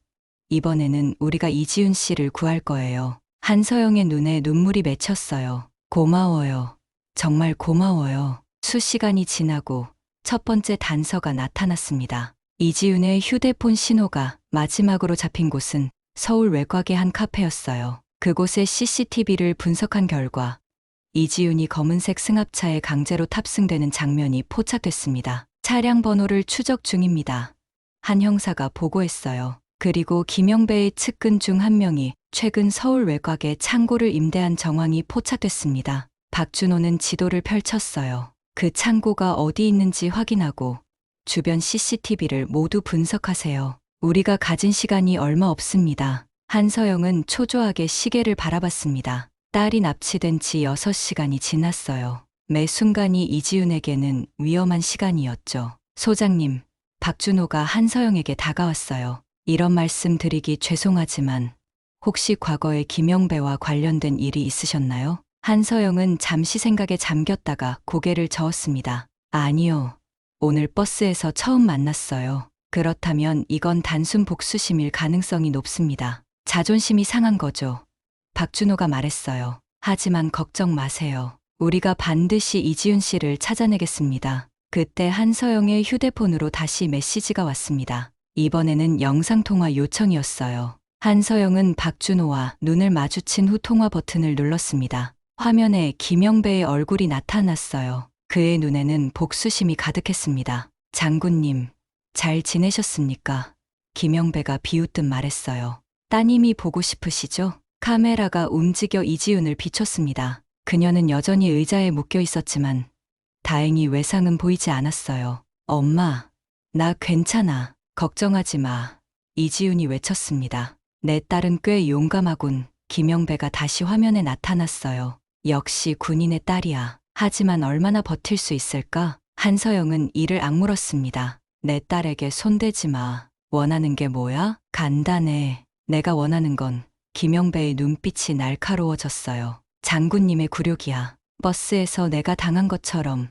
이번에는 우리가 이지윤 씨를 구할 거예요. 한서영의 눈에 눈물이 맺혔어요. 고마워요. 정말 고마워요. 수시간이 지나고 첫 번째 단서가 나타났습니다. 이지윤의 휴대폰 신호가 마지막으로 잡힌 곳은 서울 외곽의 한 카페였어요. 그곳의 CCTV를 분석한 결과 이지윤이 검은색 승합차에 강제로 탑승되는 장면이 포착됐습니다. 차량 번호를 추적 중입니다. 한 형사가 보고했어요. 그리고 김영배의 측근 중 한 명이 최근 서울 외곽에 창고를 임대한 정황이 포착됐습니다. 박준호는 지도를 펼쳤어요. 그 창고가 어디 있는지 확인하고 주변 CCTV를 모두 분석하세요. 우리가 가진 시간이 얼마 없습니다. 한서영은 초조하게 시계를 바라봤습니다. 딸이 납치된 지 6시간이 지났어요. 매 순간이 이지윤에게는 위험한 시간이었죠. 소장님, 박준호가 한서영에게 다가왔어요. 이런 말씀 드리기 죄송하지만 혹시 과거에 김영배와 관련된 일이 있으셨나요? 한서영은 잠시 생각에 잠겼다가 고개를 저었습니다. 아니요. 오늘 버스에서 처음 만났어요. 그렇다면 이건 단순 복수심일 가능성이 높습니다. 자존심이 상한 거죠. 박준호가 말했어요. 하지만 걱정 마세요. 우리가 반드시 이지윤 씨를 찾아내겠습니다. 그때 한서영의 휴대폰으로 다시 메시지가 왔습니다. 이번에는 영상통화 요청이었어요. 한서영은 박준호와 눈을 마주친 후 통화 버튼을 눌렀습니다. 화면에 김영배의 얼굴이 나타났어요. 그의 눈에는 복수심이 가득했습니다. 장군님, 잘 지내셨습니까? 김영배가 비웃듯 말했어요. 따님이 보고 싶으시죠? 카메라가 움직여 이지훈을 비췄습니다. 그녀는 여전히 의자에 묶여 있었지만 다행히 외상은 보이지 않았어요. 엄마, 나 괜찮아. 걱정하지 마. 이지훈이 외쳤습니다. 내 딸은 꽤 용감하군. 김영배가 다시 화면에 나타났어요. 역시 군인의 딸이야. 하지만 얼마나 버틸 수 있을까? 한서영은 이를 악물었습니다. 내 딸에게 손대지 마. 원하는 게 뭐야? 간단해. 내가 원하는 건 김영배의 눈빛이 날카로워졌어요. 장군님의 굴욕이야. 버스에서 내가 당한 것처럼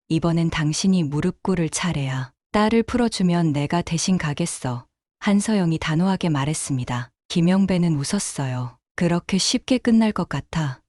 이번엔 당신이 무릎 꿇을 차례야. 딸을 풀어주면 내가 대신 가겠어. 한서영이 단호하게 말했습니다. 김영배는 웃었어요. 그렇게 쉽게 끝날 것 같아.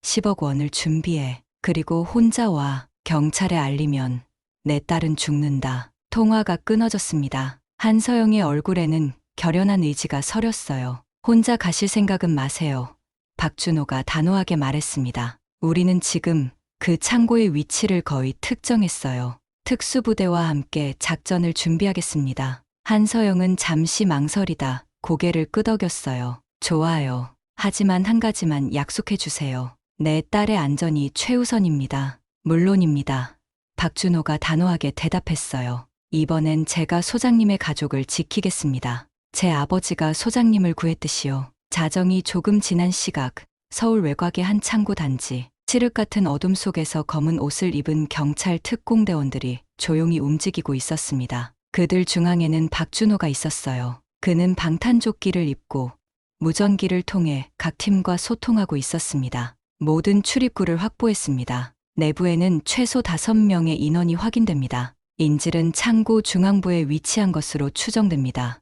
10억 원을 준비해. 그리고 혼자 와. 경찰에 알리면 내 딸은 죽는다. 통화가 끊어졌습니다. 한서영의 얼굴에는 결연한 의지가 서렸어요. 혼자 가실 생각은 마세요. 박준호가 단호하게 말했습니다. 우리는 지금 그 창고의 위치를 거의 특정했어요. 특수부대와 함께 작전을 준비하겠습니다. 한서영은 잠시 망설이다 고개를 끄덕였어요. 좋아요. 하지만 한 가지만 약속해 주세요. 내 딸의 안전이 최우선입니다. 물론입니다. 박준호가 단호하게 대답했어요. 이번엔 제가 소장님의 가족을 지키겠습니다. 제 아버지가 소장님을 구했듯이요. 자정이 조금 지난 시각, 서울 외곽의 한 창고 단지. 칠흑 같은 어둠 속에서 검은 옷을 입은 경찰 특공대원들이 조용히 움직이고 있었습니다. 그들 중앙에는 박준호가 있었어요. 그는 방탄조끼를 입고 무전기를 통해 각 팀과 소통하고 있었습니다. 모든 출입구를 확보했습니다. 내부에는 최소 5명의 인원이 확인됩니다. 인질은 창고 중앙부에 위치한 것으로 추정됩니다.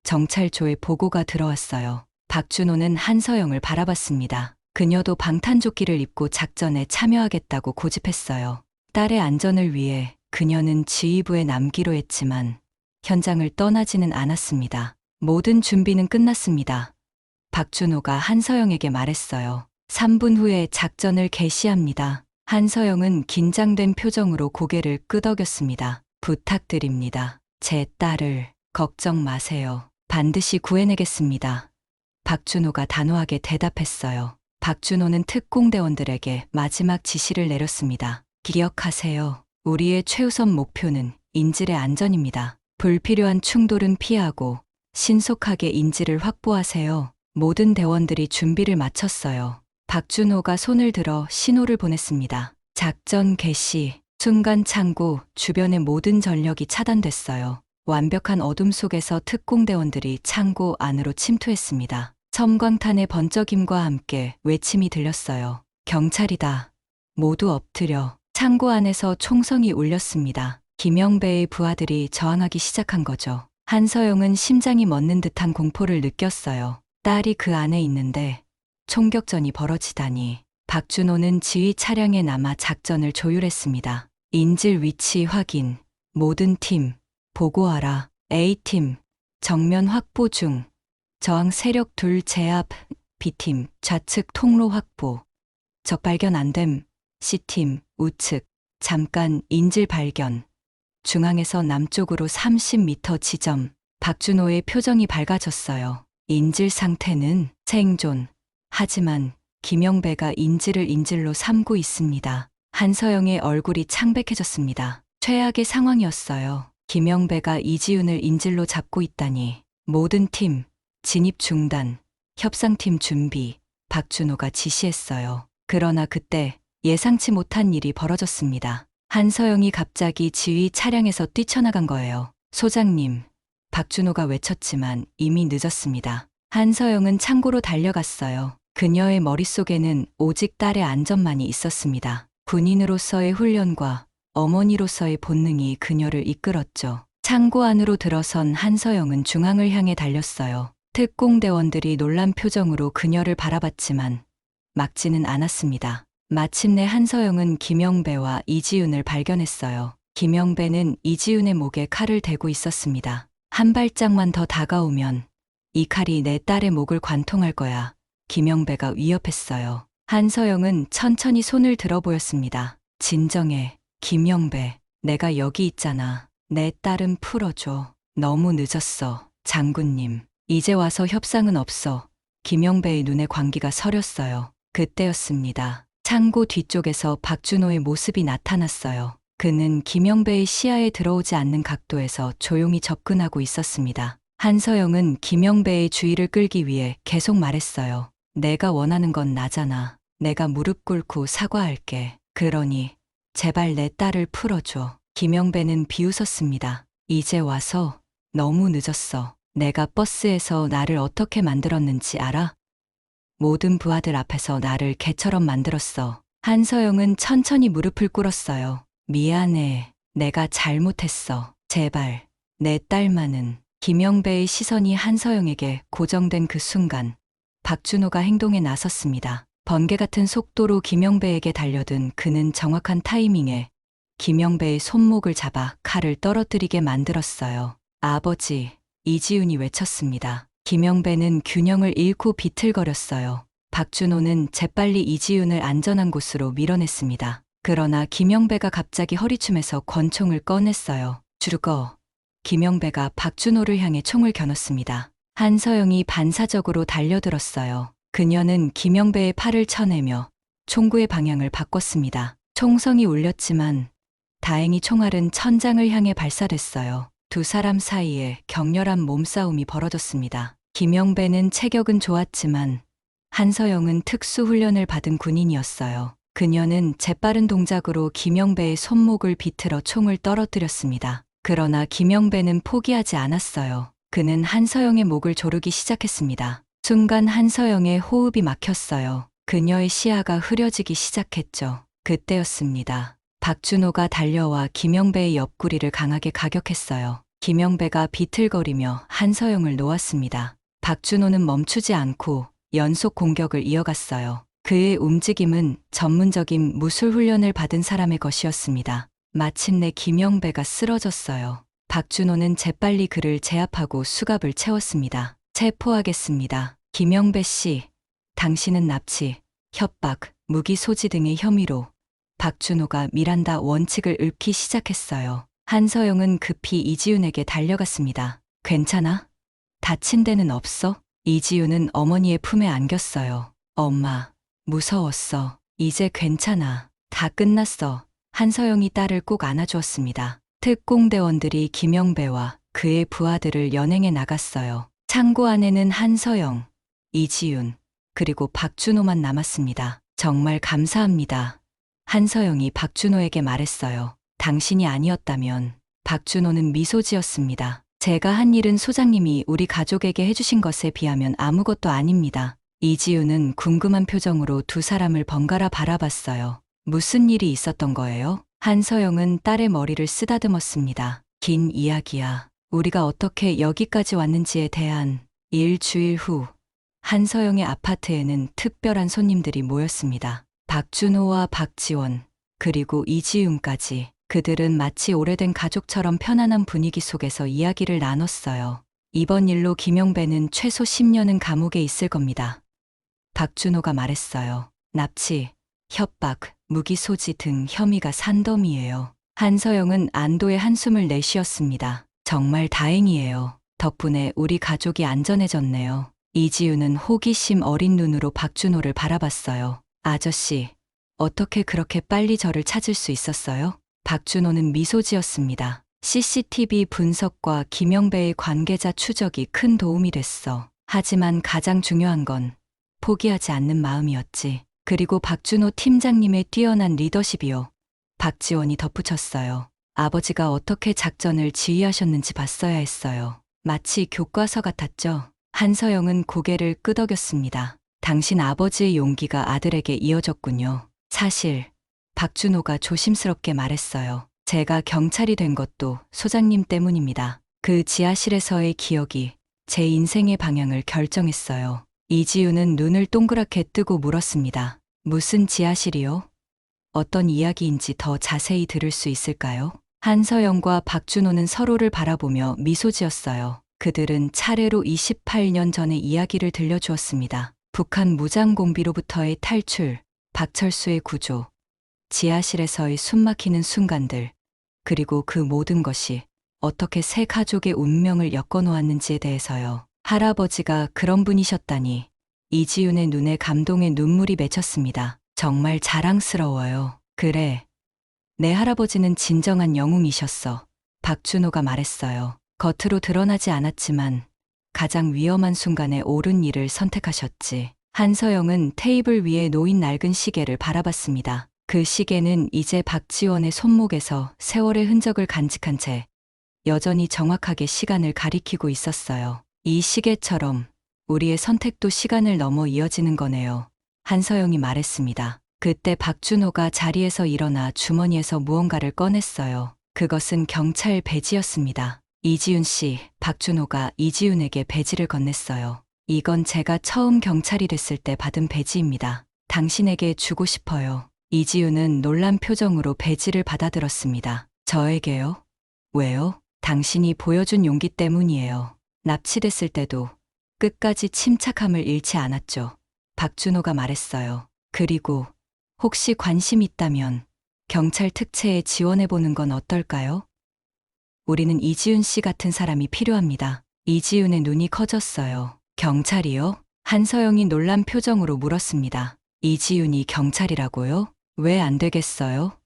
정찰조의 보고가 들어왔어요. 박준호는 한서영을 바라봤습니다. 그녀도 방탄조끼를 입고 작전에 참여하겠다고 고집했어요. 딸의 안전을 위해 그녀는 지휘부에 남기로 했지만 현장을 떠나지는 않았습니다. 모든 준비는 끝났습니다. 박준호가 한서영에게 말했어요. 3분 후에 작전을 개시합니다. 한서영은 긴장된 표정으로 고개를 끄덕였습니다. 부탁드립니다. 제 딸을 걱정 마세요. 반드시 구해내겠습니다. 박준호가 단호하게 대답했어요. 박준호는 특공대원들에게 마지막 지시를 내렸습니다. 기억하세요. 우리의 최우선 목표는 인질의 안전입니다. 불필요한 충돌은 피하고 신속하게 인질을 확보하세요. 모든 대원들이 준비를 마쳤어요. 박준호가 손을 들어 신호를 보냈습니다. 작전 개시. 순간 창고 주변의 모든 전력이 차단됐어요. 완벽한 어둠 속에서 특공대원들이 창고 안으로 침투했습니다. 섬광탄의 번쩍임과 함께 외침이 들렸어요. 경찰이다. 모두 엎드려. 창고 안에서 총성이 울렸습니다. 김영배의 부하들이 저항하기 시작한 거죠. 한서영은 심장이 멎는 듯한 공포를 느꼈어요. 딸이 그 안에 있는데 총격전이 벌어지다니. 박준호는 지휘 차량에 남아 작전을 조율했습니다. 인질 위치 확인. 모든 팀 보고하라. A팀 정면 확보 중. 저항 세력 둘 제압. B팀 좌측 통로 확보. 적 발견 안 됨. C팀 우측 잠깐 인질 발견. 중앙에서 남쪽으로 30m 지점. 박준호의 표정이 밝아졌어요. 인질 상태는 생존. 하지만 김영배가 인질을 인질로 삼고 있습니다. 한서영의 얼굴이 창백해졌습니다. 최악의 상황이었어요. 김영배가 이지훈을 인질로 잡고 있다니. 모든 팀 진입 중단, 협상팀 준비. 박준호가 지시했어요. 그러나 그때 예상치 못한 일이 벌어졌습니다. 한서영이 갑자기 지휘 차량에서 뛰쳐나간 거예요. 소장님, 박준호가 외쳤지만 이미 늦었습니다. 한서영은 창고로 달려갔어요. 그녀의 머릿속에는 오직 딸의 안전만이 있었습니다. 군인으로서의 훈련과 어머니로서의 본능이 그녀를 이끌었죠. 창고 안으로 들어선 한서영은 중앙을 향해 달렸어요. 특공대원들이 놀란 표정으로 그녀를 바라봤지만 막지는 않았습니다. 마침내 한서영은 김영배와 이지훈을 발견했어요. 김영배는 이지훈의 목에 칼을 대고 있었습니다. 한 발짝만 더 다가오면 이 칼이 내 딸의 목을 관통할 거야. 김영배가 위협했어요. 한서영은 천천히 손을 들어 보였습니다. 진정해, 김영배. 내가 여기 있잖아. 내 딸은 풀어줘. 너무 늦었어, 장군님. 이제 와서 협상은 없어. 김영배의 눈에 광기가 서렸어요. 그때였습니다. 창고 뒤쪽에서 박준호의 모습이 나타났어요. 그는 김영배의 시야에 들어오지 않는 각도에서 조용히 접근하고 있었습니다. 한서영은 김영배의 주의를 끌기 위해 계속 말했어요. 내가 원하는 건 나잖아. 내가 무릎 꿇고 사과할게. 그러니 제발 내 딸을 풀어줘. 김영배는 비웃었습니다. 이제 와서 너무 늦었어. 내가 버스에서 나를 어떻게 만들었는지 알아? 모든 부하들 앞에서 나를 개처럼 만들었어. 한서영은 천천히 무릎을 꿇었어요. 미안해. 내가 잘못했어. 제발 내 딸만은. 김영배의 시선이 한서영에게 고정된 그 순간 박준호가 행동에 나섰습니다. 번개 같은 속도로 김영배에게 달려든 그는 정확한 타이밍에 김영배의 손목을 잡아 칼을 떨어뜨리게 만들었어요. 아버지, 이지훈이 외쳤습니다. 김영배는 균형을 잃고 비틀거렸어요. 박준호는 재빨리 이지훈을 안전한 곳으로 밀어냈습니다. 그러나 김영배가 갑자기 허리춤에서 권총을 꺼냈어요. 죽어. 김영배가 박준호를 향해 총을 겨눴습니다. 한서영이 반사적으로 달려들었어요. 그녀는 김영배의 팔을 쳐내며 총구의 방향을 바꿨습니다. 총성이 울렸지만 다행히 총알은 천장을 향해 발사됐어요. 두 사람 사이에 격렬한 몸싸움이 벌어졌습니다. 김영배는 체격은 좋았지만 한서영은 특수훈련을 받은 군인이었어요. 그녀는 재빠른 동작으로 김영배의 손목을 비틀어 총을 떨어뜨렸습니다. 그러나 김영배는 포기하지 않았어요. 그는 한서영의 목을 조르기 시작했습니다. 순간 한서영의 호흡이 막혔어요. 그녀의 시야가 흐려지기 시작했죠. 그때였습니다. 박준호가 달려와 김영배의 옆구리를 강하게 가격했어요. 김영배가 비틀거리며 한서영을 놓았습니다. 박준호는 멈추지 않고 연속 공격을 이어갔어요. 그의 움직임은 전문적인 무술 훈련을 받은 사람의 것이었습니다. 마침내 김영배가 쓰러졌어요. 박준호는 재빨리 그를 제압하고 수갑을 채웠습니다. 체포하겠습니다. 김영배 씨, 당신은 납치, 협박, 무기 소지 등의 혐의로. 박준호가 미란다 원칙을 읊기 시작했어요. 한서영은 급히 이지훈에게 달려갔습니다. 괜찮아? 다친 데는 없어? 이지훈은 어머니의 품에 안겼어요. 엄마, 무서웠어. 이제 괜찮아. 다 끝났어. 한서영이 딸을 꼭 안아주었습니다. 특공대원들이 김영배와 그의 부하들을 연행해 나갔어요. 창고 안에는 한서영, 이지훈, 그리고 박준호만 남았습니다. 정말 감사합니다. 한서영이 박준호에게 말했어요. 당신이 아니었다면. 박준호는 미소 지었습니다. 제가 한 일은 소장님이 우리 가족에게 해주신 것에 비하면 아무것도 아닙니다. 이지훈은 궁금한 표정으로 두 사람을 번갈아 바라봤어요. 무슨 일이 있었던 거예요? 한서영은 딸의 머리를 쓰다듬었습니다. 긴 이야기야. 우리가 어떻게 여기까지 왔는지에 대한. 일주일 후 한서영의 아파트에는 특별한 손님들이 모였습니다. 박준호와 박지원, 그리고 이지훈까지. 그들은 마치 오래된 가족처럼 편안한 분위기 속에서 이야기를 나눴어요. 이번 일로 김영배는 최소 10년은 감옥에 있을 겁니다. 박준호가 말했어요. 납치, 협박, 무기 소지 등 혐의가 산더미예요. 한서영은 안도의 한숨을 내쉬었습니다. 정말 다행이에요. 덕분에 우리 가족이 안전해졌네요. 이지훈은 호기심 어린 눈으로 박준호를 바라봤어요. 아저씨, 어떻게 그렇게 빨리 저를 찾을 수 있었어요? 박준호는 미소 지었습니다. CCTV 분석과 김영배의 관계자 추적이 큰 도움이 됐어. 하지만 가장 중요한 건 포기하지 않는 마음이었지. 그리고 박준호 팀장님의 뛰어난 리더십이요. 박지원이 덧붙였어요. 아버지가 어떻게 작전을 지휘하셨는지 봤어야 했어요. 마치 교과서 같았죠. 한서영은 고개를 끄덕였습니다. 당신 아버지의 용기가 아들에게 이어졌군요. 사실 박준호가 조심스럽게 말했어요. 제가 경찰이 된 것도 소장님 때문입니다. 그 지하실에서의 기억이 제 인생의 방향을 결정했어요. 이지훈은 눈을 동그랗게 뜨고 물었습니다. 무슨 지하실이요? 어떤 이야기인지 더 자세히 들을 수 있을까요? 한서영과 박준호는 서로를 바라보며 미소 지었어요. 그들은 차례로 28년 전의 이야기를 들려주었습니다. 북한 무장공비로부터의 탈출, 박철수의 구조, 지하실에서의 숨막히는 순간들, 그리고 그 모든 것이 어떻게 세 가족의 운명을 엮어놓았는지에 대해서요. 할아버지가 그런 분이셨다니 이지윤의 눈에 감동의 눈물이 맺혔습니다. 정말 자랑스러워요. 그래. 내 할아버지는 진정한 영웅이셨어. 박준호가 말했어요. 겉으로 드러나지 않았지만 가장 위험한 순간에 옳은 일을 선택하셨지. 한서영은 테이블 위에 놓인 낡은 시계를 바라봤습니다. 그 시계는 이제 박지원의 손목에서 세월의 흔적을 간직한 채 여전히 정확하게 시간을 가리키고 있었어요. 이 시계처럼 우리의 선택도 시간을 넘어 이어지는 거네요. 한서영이 말했습니다. 그때 박준호가 자리에서 일어나 주머니에서 무언가를 꺼냈어요. 그것은 경찰 배지였습니다. 이지윤 씨, 박준호가 이지윤에게 배지를 건넸어요. 이건 제가 처음 경찰이 됐을 때 받은 배지입니다. 당신에게 주고 싶어요. 이지윤은 놀란 표정으로 배지를 받아들었습니다. 저에게요? 왜요? 당신이 보여준 용기 때문이에요. 납치됐을 때도 끝까지 침착함을 잃지 않았죠. 박준호가 말했어요. 그리고 혹시 관심 있다면 경찰 특채에 지원해보는 건 어떨까요? 우리는 이지윤 씨 같은 사람이 필요합니다. 이지윤의 눈이 커졌어요. 경찰이요? 한서영이 놀란 표정으로 물었습니다. 이지윤이 경찰이라고요? 왜 안 되겠어요?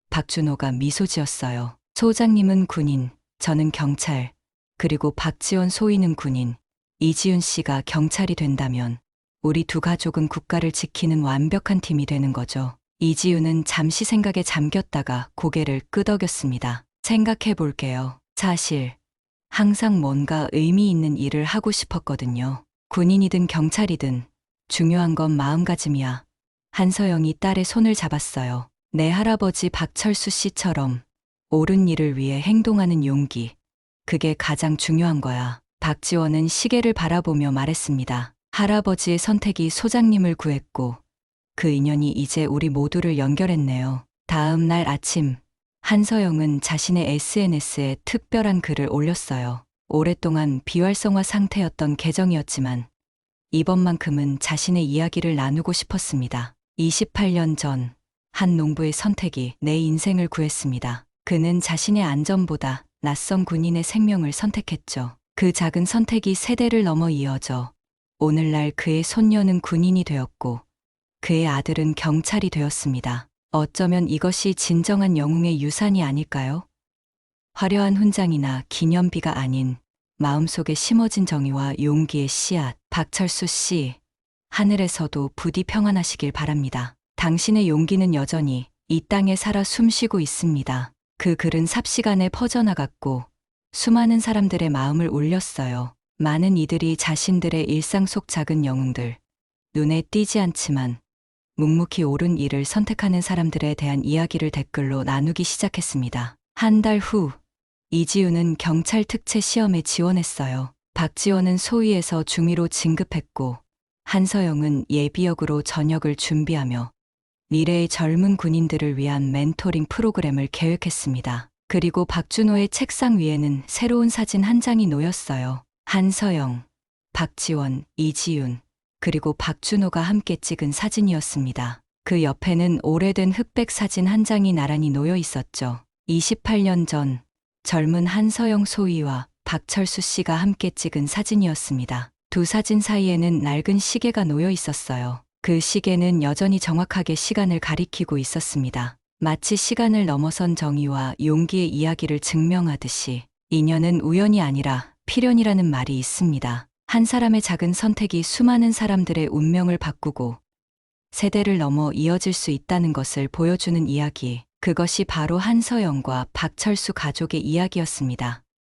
박준호가 미소 지었어요. 소장님은 군인, 저는 경찰, 그리고 박지원 소위는 군인. 이지윤 씨가 경찰이 된다면 우리 두 가족은 국가를 지키는 완벽한 팀이 되는 거죠. 이지윤은 잠시 생각에 잠겼다가 고개를 끄덕였습니다. 생각해 볼게요. 사실 항상 뭔가 의미 있는 일을 하고 싶었거든요. 군인이든 경찰이든 중요한 건 마음가짐이야. 한서영이 딸의 손을 잡았어요. 내 할아버지 박철수 씨처럼 옳은 일을 위해 행동하는 용기. 그게 가장 중요한 거야. 박지원은 시계를 바라보며 말했습니다. 할아버지의 선택이 소장님을 구했고 그 인연이 이제 우리 모두를 연결했네요. 다음 날 아침 한서영은 자신의 SNS에 특별한 글을 올렸어요. 오랫동안 비활성화 상태였던 계정이었지만 이번만큼은 자신의 이야기를 나누고 싶었습니다. 28년 전 한 농부의 선택이 내 인생을 구했습니다. 그는 자신의 안전보다 낯선 군인의 생명을 선택했죠. 그 작은 선택이 세대를 넘어 이어져 오늘날 그의 손녀는 군인이 되었고 그의 아들은 경찰이 되었습니다. 어쩌면 이것이 진정한 영웅의 유산이 아닐까요? 화려한 훈장이나 기념비가 아닌 마음속에 심어진 정의와 용기의 씨앗. 박철수 씨, 하늘에서도 부디 평안하시길 바랍니다. 당신의 용기는 여전히 이 땅에 살아 숨쉬고 있습니다. 그 글은 삽시간에 퍼져나갔고 수많은 사람들의 마음을 울렸어요. 많은 이들이 자신들의 일상 속 작은 영웅들, 눈에 띄지 않지만 묵묵히 옳은 일을 선택하는 사람들에 대한 이야기를 댓글로 나누기 시작했습니다. 한 달 후, 이지윤은 경찰 특채 시험에 지원했어요. 박지원은 소위에서 중위로 진급했고, 한서영은 예비역으로 전역을 준비하며 미래의 젊은 군인들을 위한 멘토링 프로그램을 계획했습니다. 그리고 박준호의 책상 위에는 새로운 사진 한 장이 놓였어요. 한서영, 박지원, 이지윤, 그리고 박준호가 함께 찍은 사진이었습니다. 그 옆에는 오래된 흑백 사진 한 장이 나란히 놓여 있었죠. 28년 전 젊은 한서영 소위와 박철수 씨가 함께 찍은 사진이었습니다. 두 사진 사이에는 낡은 시계가 놓여 있었어요. 그 시계는 여전히 정확하게 시간을 가리키고 있었습니다. 마치 시간을 넘어선 정의와 용기의 이야기를 증명하듯이 인연은 우연이 아니라 필연이라는 말이 있습니다. 한 사람의 작은 선택이 수많은 사람들의 운명을 바꾸고 세대를 넘어 이어질 수 있다는 것을 보여주는 이야기. 그것이 바로 한서영과 박철수 가족의 이야기였습니다.